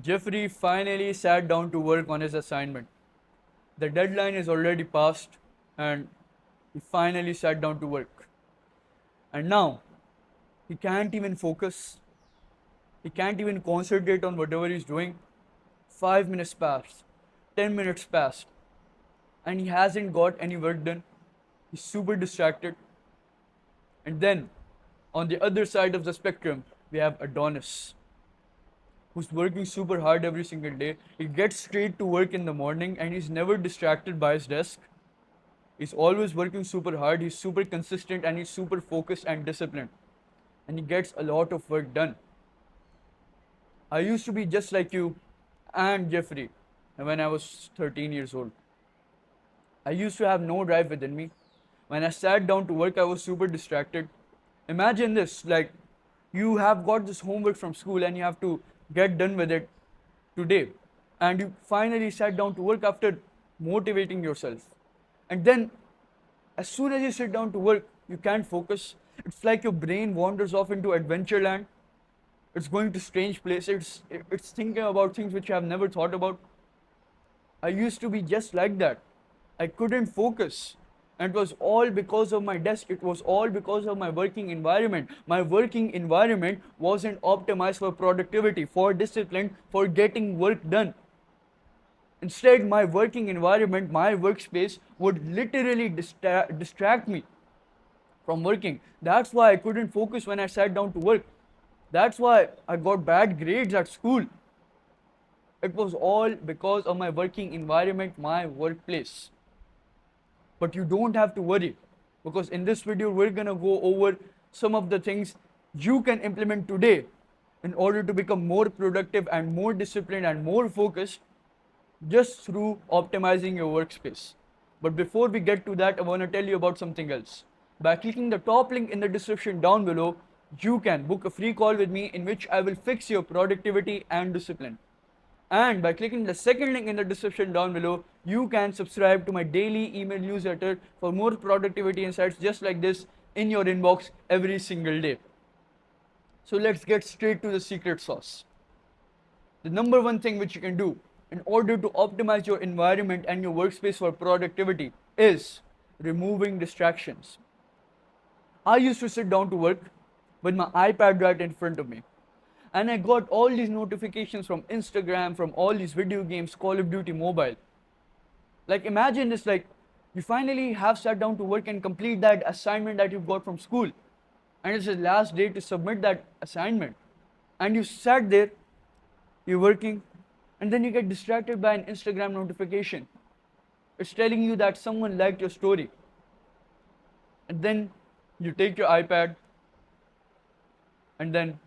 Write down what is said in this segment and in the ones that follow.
Jeffrey finally sat down to work on his assignment. The deadline is already passed, and he finally sat down to work. And now, he can't even focus, he can't even concentrate on whatever he's doing. 5 minutes passed, 10 minutes passed, and he hasn't got any work done. He's super distracted. And then, on the other side of the spectrum, we have Adonis, who's working super hard every single day. He gets straight to work in the morning and he's never distracted by his desk. He's always working super hard, he's super consistent, and he's super focused and disciplined. And he gets a lot of work done. I used to be just like you and Jeffrey when I was 13 years old. I used to have no drive within me. When I sat down to work, I was super distracted. Imagine this, like you have got this homework from school and you have to get done with it today. And you finally sat down to work after motivating yourself. And then, as soon as you sit down to work, you can't focus. It's like your brain wanders off into adventure land. It's going to strange places. It's thinking about things which you have never thought about. I used to be just like that. I couldn't focus. And it was all because of my desk. It was all because of my working environment. My working environment wasn't optimized for productivity, for discipline, for getting work done. Instead, my working environment, my workspace would literally distract me from working. That's why I couldn't focus when I sat down to work. That's why I got bad grades at school. It was all because of my working environment, my workplace. But you don't have to worry, because in this video we're gonna go over some of the things you can implement today in order to become more productive and more disciplined and more focused just through optimizing your workspace. But before we get to that, I want to tell you about something else. By clicking the top link in the description down below, you can book a free call with me in which I will fix your productivity and discipline. And by clicking the second link in the description down below, you can subscribe to my daily email newsletter for more productivity insights just like this in your inbox every single day. So let's get straight to the secret sauce. The number one thing which you can do in order to optimize your environment and your workspace for productivity is removing distractions. I used to sit down to work with my iPad right in front of me, and I got all these notifications from Instagram, from all these video games, Call of Duty Mobile. Like imagine this, like you finally have sat down to work and complete that assignment that you've got from school, and it's the last day to submit that assignment, and you sat there, you're working, and then you get distracted by an Instagram notification. It's telling you that someone liked your story. And then you take your iPad, and then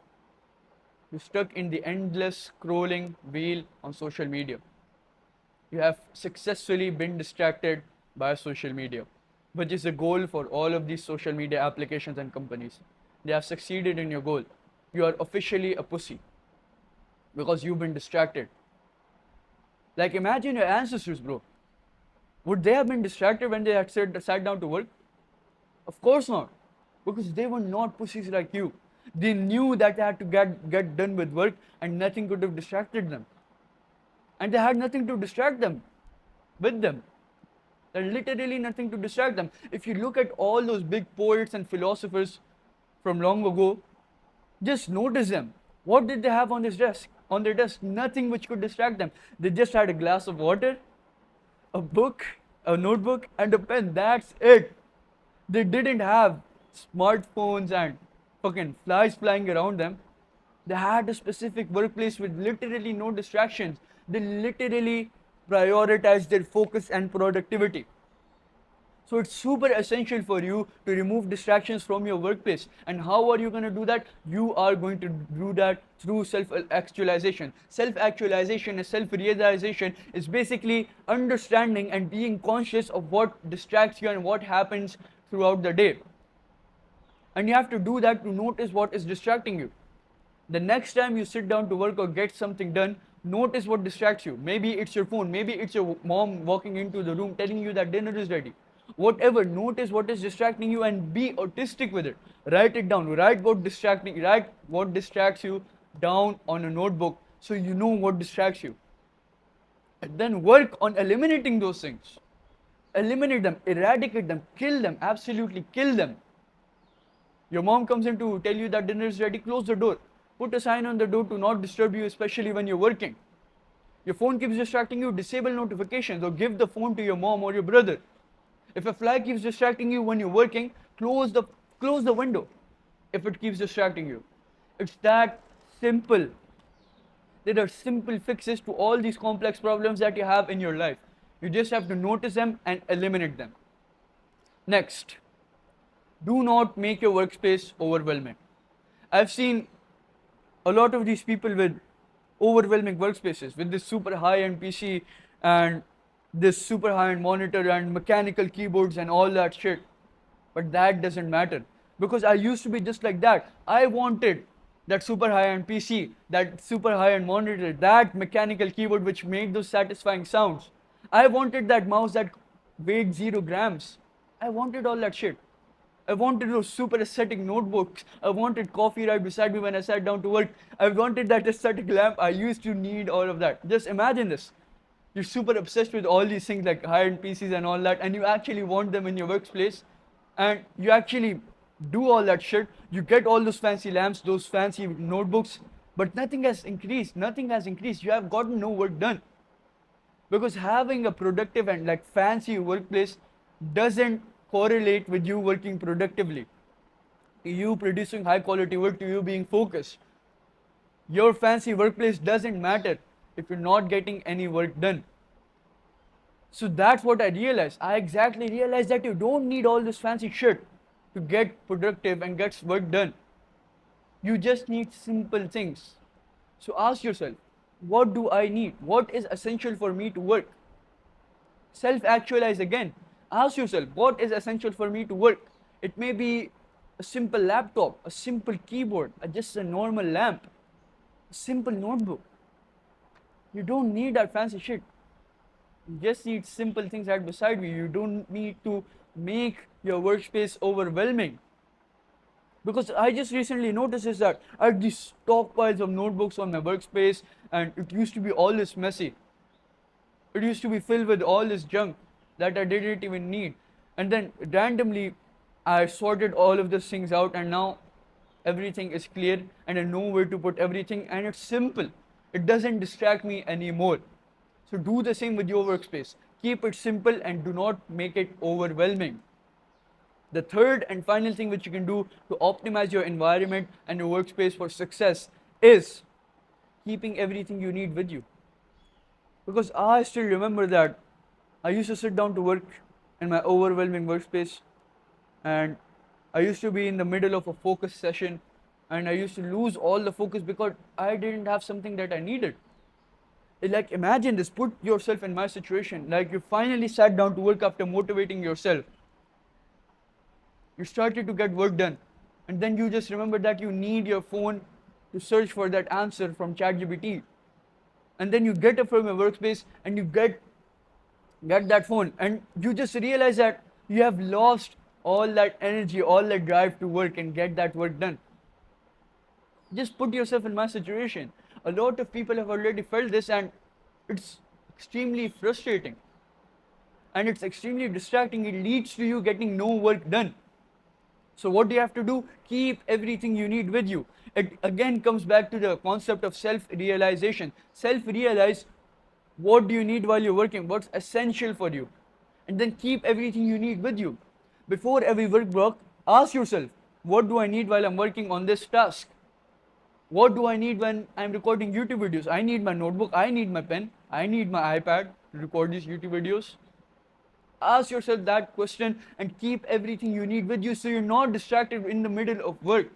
you're stuck in the endless scrolling wheel on social media. You have successfully been distracted by social media, which is the goal for all of these social media applications and companies. They have succeeded in your goal. You are officially a pussy because you've been distracted. Like imagine your ancestors, bro. Would they have been distracted when they had sat down to work? Of course not, because they were not pussies like you. They knew that they had to get done with work and nothing could have distracted them. And they had nothing to distract them with them. There's literally nothing to distract them. If you look at all those big poets and philosophers from long ago, just notice them. What did they have on their desk? Nothing which could distract them. They just had a glass of water, a book, a notebook, and a pen. That's it. They didn't have smartphones and fucking flies flying around them. They had a specific workplace with literally no distractions. They literally prioritized their focus and productivity. So it's super essential for you to remove distractions from your workplace. And how are you going to do that? You are going to do that through self-actualization. Self-actualization and self-realization is basically understanding and being conscious of what distracts you and what happens throughout the day. And you have to do that to notice what is distracting you. The next time you sit down to work or get something done, notice what distracts you. Maybe it's your phone, maybe it's your mom walking into the room telling you that dinner is ready. Whatever, notice what is distracting you and be artistic with it. Write it down. Write what distracts you down on a notebook so you know what distracts you. And then work on eliminating those things. Eliminate them, eradicate them, kill them, absolutely kill them. Your mom comes in to tell you that dinner is ready, close the door. Put a sign on the door to not disturb you, especially when you're working. Your phone keeps distracting you, disable notifications or give the phone to your mom or your brother. If a fly keeps distracting you when you're working, close the window if it keeps distracting you. It's that simple. There are simple fixes to all these complex problems that you have in your life. You just have to notice them and eliminate them. Next, do not make your workspace overwhelming. I've seen a lot of these people with overwhelming workspaces, with this super high-end PC and this super high-end monitor and mechanical keyboards and all that shit. But that doesn't matter, because I used to be just like that. I wanted that super high-end PC, that super high-end monitor, that mechanical keyboard which made those satisfying sounds. I wanted that mouse that weighed 0 grams. I wanted all that shit. I wanted those super aesthetic notebooks. I wanted coffee right beside me when I sat down to work. I wanted that aesthetic lamp. I used to need all of that. Just imagine this. You're super obsessed with all these things like high-end PCs and all that, and you actually want them in your workplace, and you actually do all that shit. You get all those fancy lamps, those fancy notebooks, but nothing has increased. Nothing has increased. You have gotten no work done. Because having a productive and like fancy workplace doesn't correlate with you working productively, to you producing high quality work, to you being focused. Your fancy workplace doesn't matter if you're not getting any work done. So that's what I realized. I exactly realized that you don't need all this fancy shit to get productive and get work done. You just need simple things. So ask yourself, what do I need? What is essential for me to work? Self-actualize again. Ask yourself, what is essential for me to work? It may be a simple laptop, a simple keyboard, just a normal lamp, a simple notebook. You don't need that fancy shit. You just need simple things right beside you. You don't need to make your workspace overwhelming. Because I just recently noticed is that I had these stockpiles of notebooks on my workspace, and it used to be all this messy. It used to be filled with all this junk that I didn't even need. And then randomly, I sorted all of these things out, and now everything is clear and I know where to put everything, and it's simple. It doesn't distract me anymore. So do the same with your workspace. Keep it simple and do not make it overwhelming. The third and final thing which you can do to optimize your environment and your workspace for success is keeping everything you need with you. Because I still remember that I used to sit down to work in my overwhelming workspace, and I used to be in the middle of a focus session, and I used to lose all the focus because I didn't have something that I needed. Like imagine this, put yourself in my situation. Like you finally sat down to work after motivating yourself. You started to get work done, and then you just remember that you need your phone to search for that answer from ChatGPT. And then you get up from your workspace and you get that phone, and you just realize that you have lost all that energy, all that drive to work and get that work done. Just put yourself in my situation. A lot of people have already felt this, and it's extremely frustrating. And it's extremely distracting. It leads to you getting no work done. So what do you have to do? Keep everything you need with you. It again comes back to the concept of self-realization. Self-realize what do you need while you're working, what's essential for you. And then keep everything you need with you. Before every work block, ask yourself, what do I need while I'm working on this task? What do I need when I'm recording YouTube videos? I need my notebook, I need my pen, I need my iPad to record these YouTube videos. Ask yourself that question and keep everything you need with you so you're not distracted in the middle of work.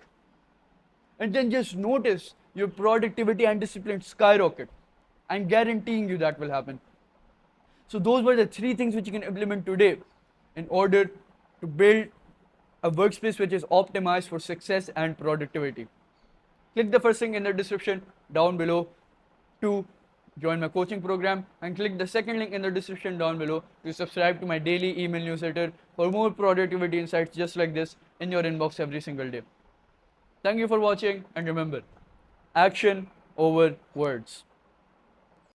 And then just notice your productivity and discipline skyrocket. I'm guaranteeing you that will happen. So those were the 3 things which you can implement today in order to build a workspace which is optimized for success and productivity. Click the first link in the description down below to join my coaching program, and click the second link in the description down below to subscribe to my daily email newsletter for more productivity insights just like this in your inbox every single day. Thank you for watching, and remember, action over words.